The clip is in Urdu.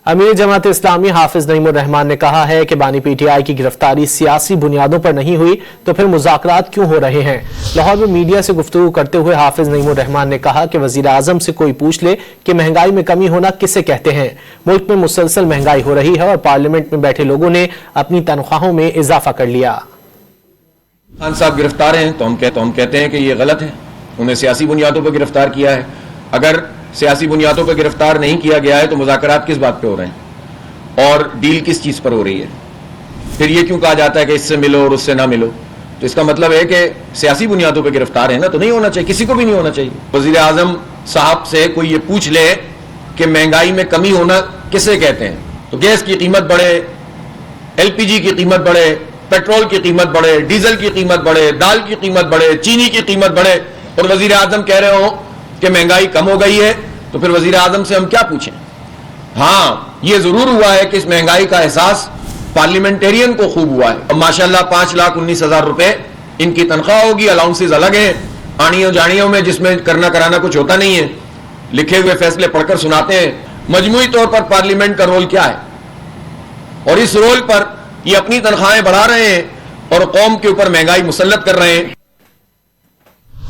امیر جماعت اسلامی حافظ نعیم الرحمان نے کہا ہے کہ بانی پی ٹی آئی کی گرفتاری سیاسی بنیادوں پر نہیں ہوئی تو پھر مذاکرات کیوں ہو رہے ہیں۔ لاہور میں میڈیا سے گفتگو کرتے ہوئے حافظ نعیم الرحمان نے کہا کہ وزیر اعظم سے کوئی پوچھ لے کہ مہنگائی میں کمی ہونا کسے کہتے ہیں۔ ملک میں مسلسل مہنگائی ہو رہی ہے اور پارلیمنٹ میں بیٹھے لوگوں نے اپنی تنخواہوں میں اضافہ کر لیا۔ خان صاحب گرفتار ہیں تو ہم کہتے ہیں کہ یہ غلط ہے، انہیں سیاسی بنیادوں پر گرفتار کیا ہے۔ اگر سیاسی بنیادوں پر گرفتار نہیں کیا گیا ہے تو مذاکرات کس بات پہ ہو رہے ہیں اور ڈیل کس چیز پر ہو رہی ہے؟ پھر یہ کیوں کہا جاتا ہے کہ اس سے ملو اور اس سے نہ ملو؟ تو اس کا مطلب ہے کہ سیاسی بنیادوں پہ گرفتار ہے نا، تو نہیں ہونا چاہیے، کسی کو بھی نہیں ہونا چاہیے۔ وزیر اعظم صاحب سے کوئی یہ پوچھ لے کہ مہنگائی میں کمی ہونا کسے کہتے ہیں، تو گیس کی قیمت بڑھے، ایل پی جی کی قیمت بڑھے، پیٹرول کی قیمت بڑھے، ڈیزل کی قیمت بڑھے، دال کی قیمت بڑھے، چینی کی قیمت بڑھے، اور وزیر اعظم کہہ رہے ہوں کہ مہنگائی کم ہو گئی ہے، تو پھر وزیر اعظم سے ہم کیا پوچھیں؟ ہاں یہ ضرور ہوا ہے کہ اس مہنگائی کا احساس پارلیمنٹیرین کو خوب ہوا ہے، اور ماشاءاللہ 5,19,000 روپے ان کی تنخواہ ہوگی، الاؤنسز الگ ہیں، آڑیوں جاڑیوں میں جس میں کرنا کرانا کچھ ہوتا نہیں ہے، لکھے ہوئے فیصلے پڑھ کر سناتے ہیں۔ مجموعی طور پر پارلیمنٹ کا رول کیا ہے؟ اور اس رول پر یہ اپنی تنخواہیں بڑھا رہے ہیں اور قوم کے اوپر مہنگائی مسلط کر رہے ہیں۔